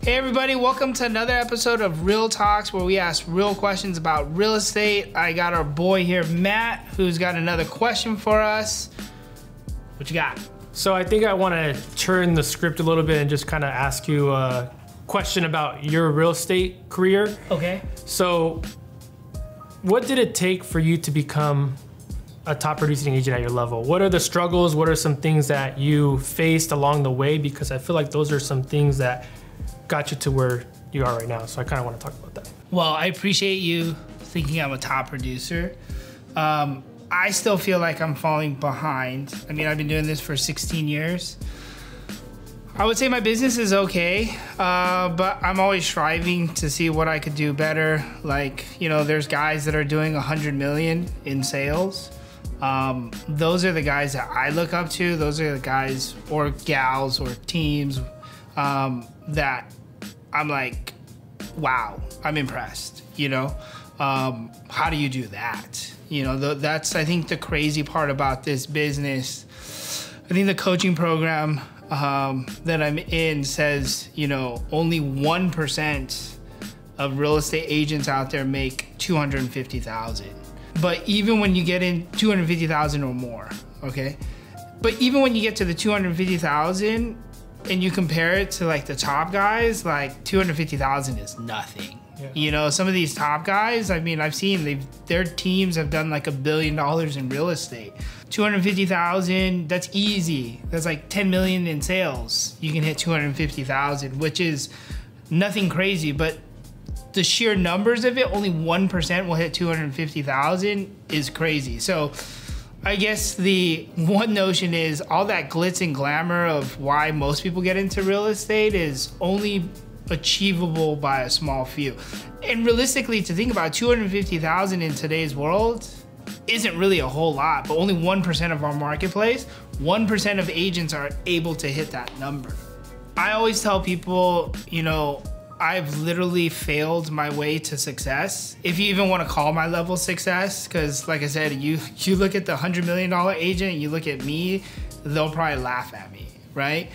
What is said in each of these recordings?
Hey everybody, welcome to another episode of Real Talks where we ask real questions about real estate. I got our boy here, Matt, who's got another question for us. What you got? So I think I want to turn the script a little bit and just kind of ask you a question about your real estate career. Okay. So what did it take for you to become a top producing agent at your level? What are the struggles? What are some things that you faced along the way? Because I feel like those are some things that got you to where you are right now. So I kind of want to talk about that. Well, I appreciate you thinking I'm a top producer. I still feel like I'm falling behind. I mean, I've been doing this for 16 years. I would say my business is okay, but I'm always striving to see what I could do better. Like, you know, there's guys that are doing 100 million in sales. Those are the guys that I look up to. Those are the guys or gals or teams that I'm like, wow, I'm impressed, you know? How do you do that? You know, that's, I think, the crazy part about this business. I think the coaching program that I'm in says, you know, only 1% of real estate agents out there make 250,000. But even when you get in 250,000 or more, okay? But even when you get to the 250,000 and you compare it to like the top guys, like 250,000 is nothing. Yeah. You know, some of these top guys, I mean, I've seen their teams have done like $1 billion in real estate. 250,000, that's easy. That's like 10 million in sales. You can hit 250,000, which is nothing crazy, but the sheer numbers of it, only 1% will hit 250,000 is crazy. So I guess the one notion is all that glitz and glamour of why most people get into real estate is only achievable by a small few. And realistically, to think about 250,000 in today's world isn't really a whole lot, but only 1% of our marketplace, 1% of agents are able to hit that number. I always tell people, you know, I've literally failed my way to success, if you even want to call my level success, because like I said, you look at the $100 million agent and you look at me, they'll probably laugh at me, right?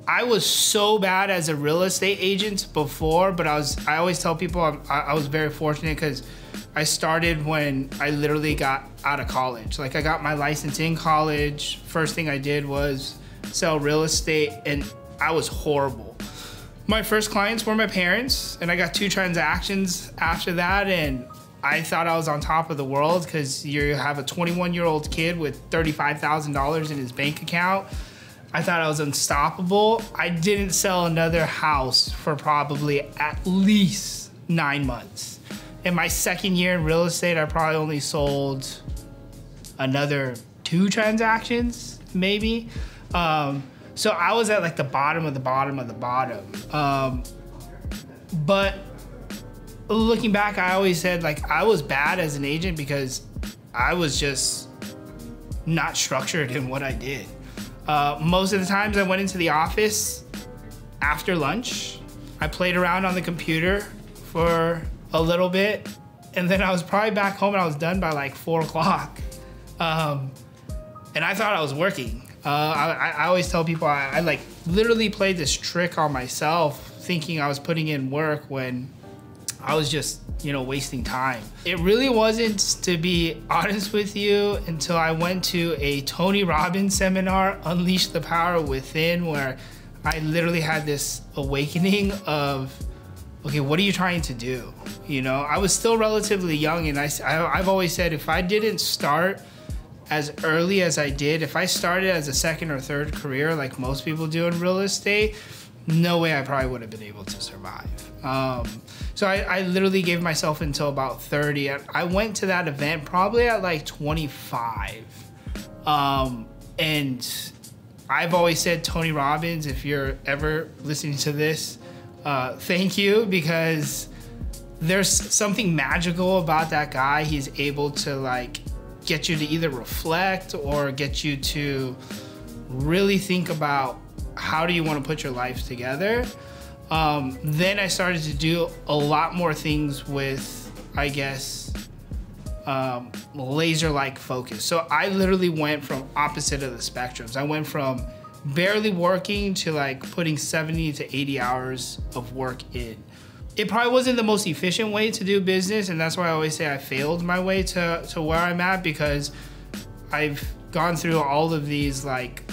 I was so bad as a real estate agent before, but I always tell people I was very fortunate because I started when I literally got out of college. Like I got my license in college. First thing I did was sell real estate and I was horrible. My first clients were my parents and I got 2 transactions after that and I thought I was on top of the world because you have a 21-year-old kid with $35,000 in his bank account. I thought I was unstoppable. I didn't sell another house for probably at least 9 months. In my second year in real estate, I probably only sold another 2 transactions, maybe. So I was at like the bottom of the bottom of the bottom. But looking back, I always said like I was bad as an agent because I was just not structured in what I did. Most of the times I went into the office after lunch. I played around on the computer for a little bit, and then I was probably back home and I was done by like 4 o'clock. And I thought I was working. I always tell people I like literally played this trick on myself thinking I was putting in work when I was just, you know, wasting time. It really wasn't, to be honest with you, until I went to a Tony Robbins seminar, Unleash the Power Within, where I literally had this awakening of, okay, what are you trying to do? You know, I was still relatively young and I've always said if I didn't start as early as I did, if I started as a second or third career like most people do in real estate, no way I probably would have been able to survive. So I literally gave myself until about 30. I went to that event probably at like 25. And I've always said, Tony Robbins, if you're ever listening to this, thank you, because there's something magical about that guy. He's able to like get you to either reflect or get you to really think about how do you want to put your life together. Then I started to do a lot more things with, I guess, laser-like focus. So I literally went from opposite of the spectrums. I went from barely working to like putting 70 to 80 hours of work in. It probably wasn't the most efficient way to do business, and that's why I always say I failed my way to where I'm at, because I've gone through all of these like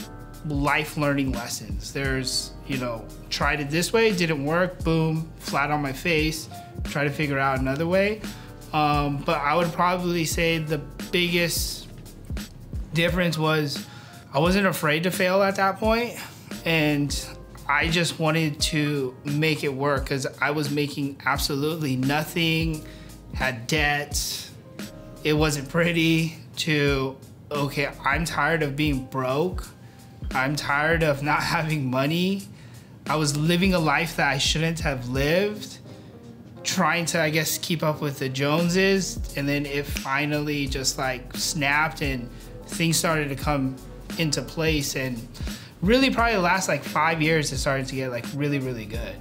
life learning lessons. There's, you know, tried it this way, didn't work, boom, flat on my face, try to figure out another way. But I would probably say the biggest difference was I wasn't afraid to fail at that point, and I just wanted to make it work because I was making absolutely nothing, had debts, it wasn't pretty, to, okay, I'm tired of being broke, I'm tired of not having money, I was living a life that I shouldn't have lived, trying to, I guess, keep up with the Joneses, and then it finally just like snapped and things started to come into place, and really probably the last like 5 years it started to get like really, really good.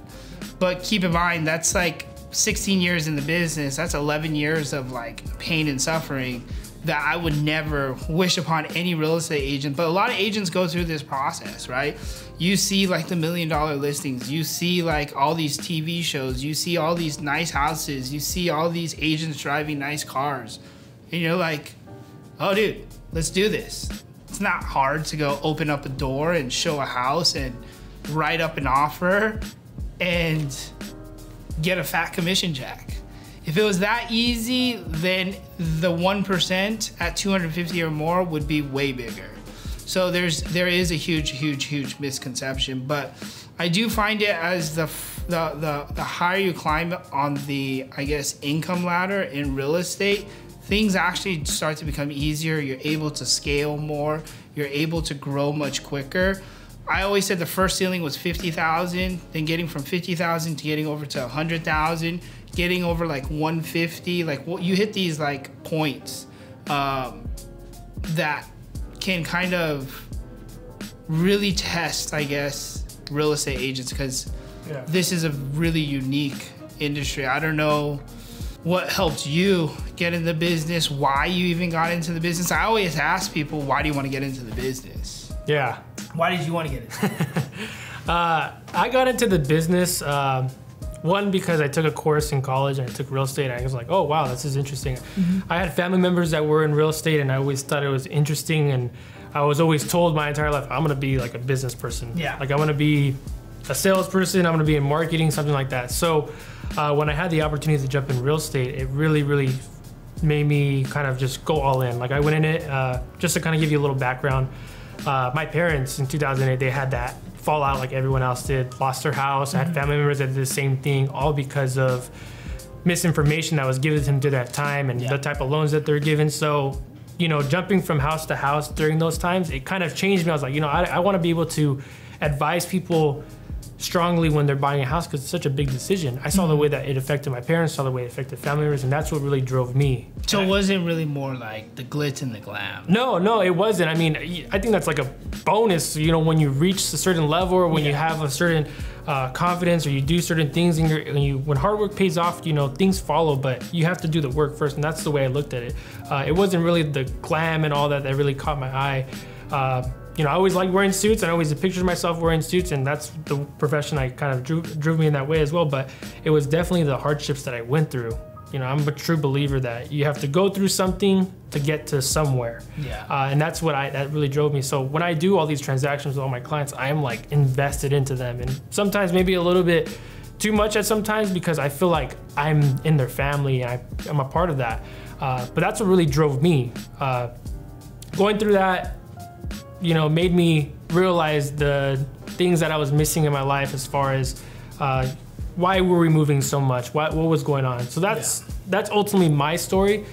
But keep in mind, that's like 16 years in the business, that's 11 years of like pain and suffering that I would never wish upon any real estate agent. But a lot of agents go through this process, right? You see like the $1 million listings, you see like all these TV shows, you see all these nice houses, you see all these agents driving nice cars, and you're like, oh dude, let's do this. It's not hard to go open up a door and show a house and write up an offer and get a fat commission check. If it was that easy, then the 1% at 250 or more would be way bigger. So there is a huge misconception, but I do find it as the higher you climb on the, I guess, income ladder in real estate, things actually start to become easier. You're able to scale more. You're able to grow much quicker. I always said the first ceiling was 50,000, then getting from 50,000 to getting over to 100,000, getting over like 150. Like, you hit these like points that can kind of really test, I guess, real estate agents, because this is a really unique industry. I don't know what helped you get in the business, why you even got into the business. I always ask people, why do you want to get into the business? Yeah. Why did you want to get into it? I got into the business, one, because I took a course in college and I took real estate, and I was like, oh wow, this is interesting. I had family members that were in real estate, and I always thought it was interesting, and I was always told my entire life, I'm gonna be like a business person. Yeah. Like, I'm gonna be a salesperson, I'm gonna be in marketing, something like that. So when I had the opportunity to jump in real estate, it really made me kind of just go all in. Like, I went in it, just to kind of give you a little background, my parents in 2008, they had that fallout like everyone else did, lost their house. I had family members that did the same thing, all because of misinformation that was given to them to that time, and the type of loans that they're given. So, you know, jumping from house to house during those times, it kind of changed me. I was like, you know, I want to be able to advise people strongly when they're buying a house, because it's such a big decision. I saw the way that it affected my parents, saw the way it affected family members, and that's what really drove me. So it wasn't really more like the glitz and the glam? No, it wasn't. I mean, I think that's like a bonus, you know, when you reach a certain level, or when you have a certain confidence, or you do certain things, and when hard work pays off, you know, things follow, but you have to do the work first, and that's the way I looked at it. It wasn't really the glam and all that really caught my eye. You know, I always liked wearing suits, and I always pictured myself wearing suits, and that's the profession I kind of drew me in that way as well. But it was definitely the hardships that I went through. You know, I'm a true believer that you have to go through something to get to somewhere. Yeah. And that's what that really drove me. So when I do all these transactions with all my clients, I am like invested into them, and sometimes maybe a little bit too much at sometimes, because I feel like I'm in their family and I'm a part of that. But that's what really drove me. Going through that, you know, made me realize the things that I was missing in my life, as far as why were we moving so much? What was going on? So that's ultimately my story.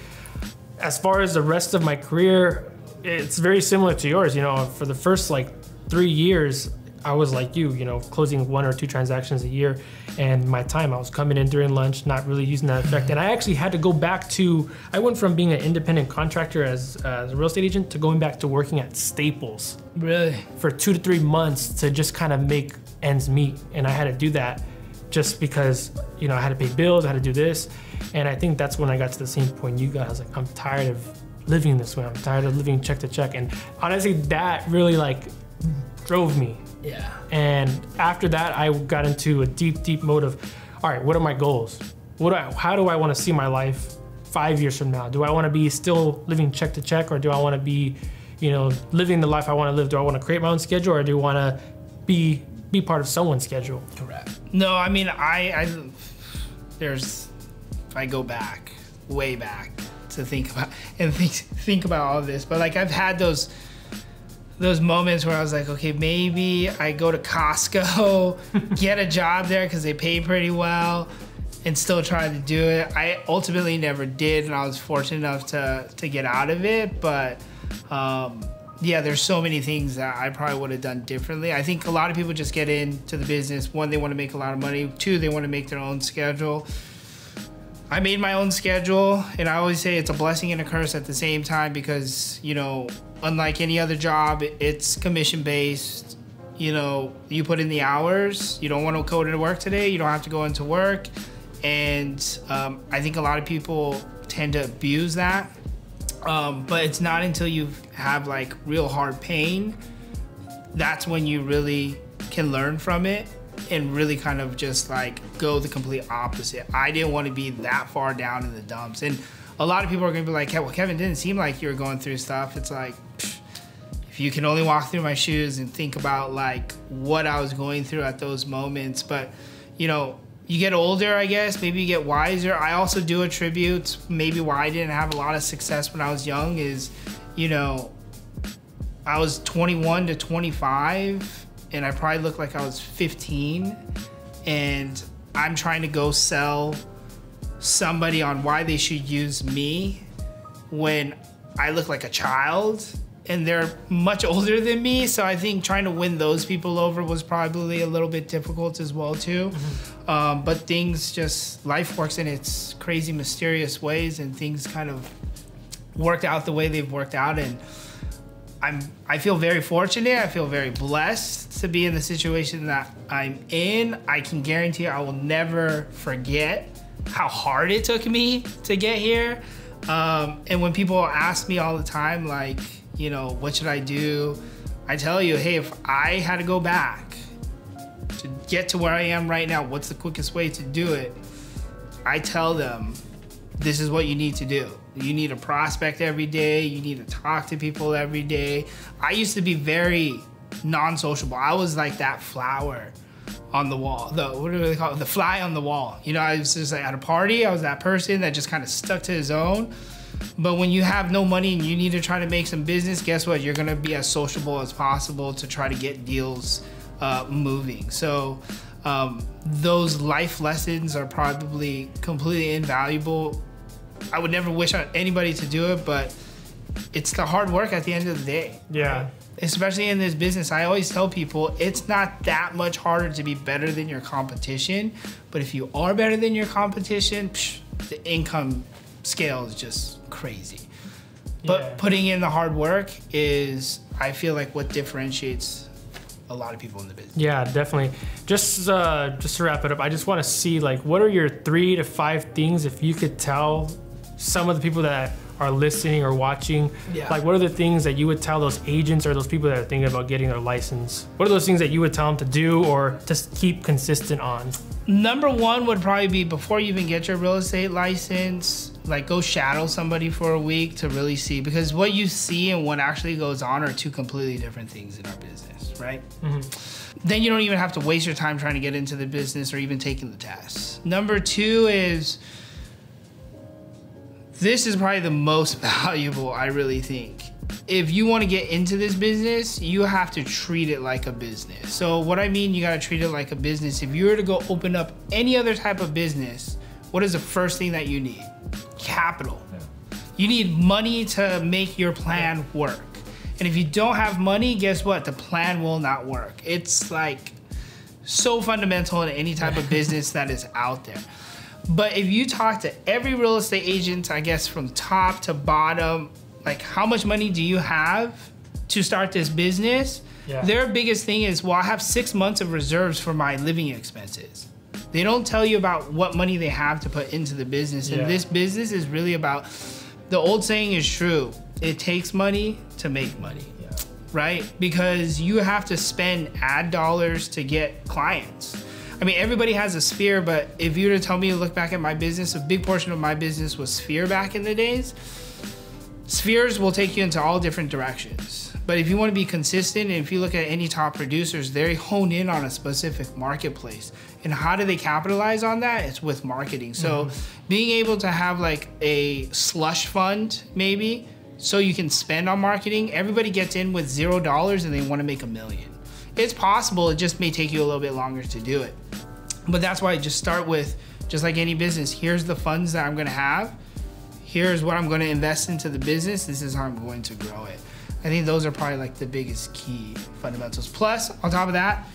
As far as the rest of my career, it's very similar to yours. You know, for the first like 3 years, I was like you know, closing 1 or 2 transactions a year, and my time, I was coming in during lunch, not really using that effect. And I actually had to go back to, I went from being an independent contractor as a real estate agent to going back to working at Staples. Really? For 2 to 3 months to just kind of make ends meet. And I had to do that just because, you know, I had to pay bills, I had to do this. And I think that's when I got to the same point you got. I was like, I'm tired of living this way. I'm tired of living check to check. And honestly, that really like drove me. Yeah. And after that, I got into a deep mode of, all right, what are my goals? How do I want to see my life 5 years from now? Do I want to be still living check to check, or do I want to be, living the life I want to live? Do I want to create my own schedule, or do I want to be part of someone's schedule? Correct. No, I mean, if I go back, way back, to think about all of this, but like I've had those moments where I was like, okay, maybe I go to Costco, get a job there because they pay pretty well, and still try to do it. I ultimately never did, and I was fortunate enough to get out of it. But yeah, there's so many things that I probably would have done differently. I think a lot of people just get into the business. One, they want to make a lot of money. Two, they want to make their own schedule. I made my own schedule, and I always say it's a blessing and a curse at the same time because, unlike any other job, it's commission-based. You put in the hours. You don't want to go to work today, you don't have to go into work. And I think a lot of people tend to abuse that. But it's not until you have like real hard pain, that's when you really can learn from it and really kind of just like go the complete opposite. I didn't want to be that far down in the dumps. And a lot of people are going to be like, well, Kevin, didn't seem like you were going through stuff. It's like, if you can only walk through my shoes and think about like what I was going through at those moments. But, you get older, I guess, maybe you get wiser. I also do attribute maybe why I didn't have a lot of success when I was young is, I was 21 to 25 and I probably looked like I was 15, and I'm trying to go sell somebody on why they should use me when I look like a child and they're much older than me. So I think trying to win those people over was probably a little bit difficult as well too. Mm-hmm. But life works in its crazy, mysterious ways, and things kind of worked out the way they've worked out. And I feel very fortunate. I feel very blessed to be in the situation that I'm in. I can guarantee I will never forget how hard it took me to get here. And when people ask me all the time, like, what should I do? I tell you, hey, if I had to go back to get to where I am right now, what's the quickest way to do it? I tell them, this is what you need to do. You need to prospect every day. You need to talk to people every day. I used to be very non-sociable. I was like that flower on the wall. What do they call it? The fly on the wall. I was just like at a party, I was that person that just kind of stuck to his own. But when you have no money and you need to try to make some business, guess what? You're gonna be as sociable as possible to try to get deals moving. So those life lessons are probably completely invaluable. I would never wish on anybody to do it, but it's the hard work at the end of the day. Yeah. Especially in this business, I always tell people it's not that much harder to be better than your competition. But if you are better than your competition, the income scale is just crazy. But putting in the hard work is, I feel like, what differentiates a lot of people in the business. Yeah, definitely. Just to wrap it up, I just want to see, like, what are your 3 to 5 things, if you could tell some of the people that are listening or watching, like, what are the things that you would tell those agents or those people that are thinking about getting their license? What are those things that you would tell them to do or just keep consistent on? Number one would probably be, before you even get your real estate license, like, go shadow somebody for a week to really see, because what you see and what actually goes on are two completely different things in our business, right? Mm-hmm. Then you don't even have to waste your time trying to get into the business or even taking the test. Number two is, this is probably the most valuable, I really think. If you want to get into this business, you have to treat it like a business. So what I mean, you got to treat it like a business. If you were to go open up any other type of business, what is the first thing that you need? Capital. Yeah. You need money to make your plan work. And if you don't have money, guess what? The plan will not work. It's like so fundamental in any type of business that is out there. But if you talk to every real estate agent, I guess from top to bottom, like, how much money do you have to start this business? Yeah. Their biggest thing is, well, I have 6 months of reserves for my living expenses. They don't tell you about what money they have to put into the business. And this business is really about, the old saying is true, it takes money to make money. Yeah. right? Because you have to spend ad dollars to get clients. I mean, everybody has a sphere, but if you were to tell me to look back at my business, a big portion of my business was sphere back in the days. Spheres will take you into all different directions. But if you want to be consistent, and if you look at any top producers, they hone in on a specific marketplace. And how do they capitalize on that? It's with marketing. So being able to have like a slush fund, maybe, so you can spend on marketing. Everybody gets in with $0 and they want to make $1 million. It's possible, it just may take you a little bit longer to do it. But that's why I just start with, just like any business, here's the funds that I'm gonna have. Here's what I'm gonna invest into the business. This is how I'm going to grow it. I think those are probably like the biggest key fundamentals. Plus, on top of that,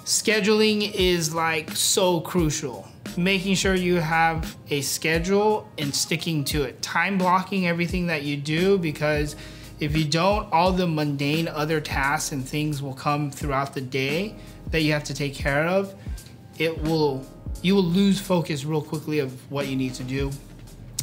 scheduling is like so crucial. Making sure you have a schedule and sticking to it. Time blocking everything that you do, because if you don't, all the mundane other tasks and things will come throughout the day that you have to take care of. You will lose focus real quickly of what you need to do,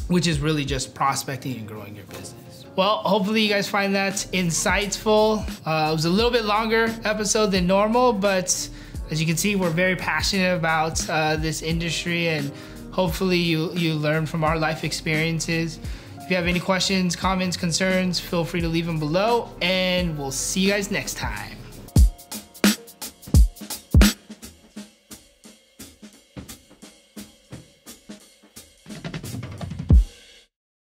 which is really just prospecting and growing your business. Well, hopefully you guys find that insightful. It was a little bit longer episode than normal, but as you can see, we're very passionate about this industry, and hopefully you learn from our life experiences. If you have any questions, comments, concerns, feel free to leave them below, and we'll see you guys next time.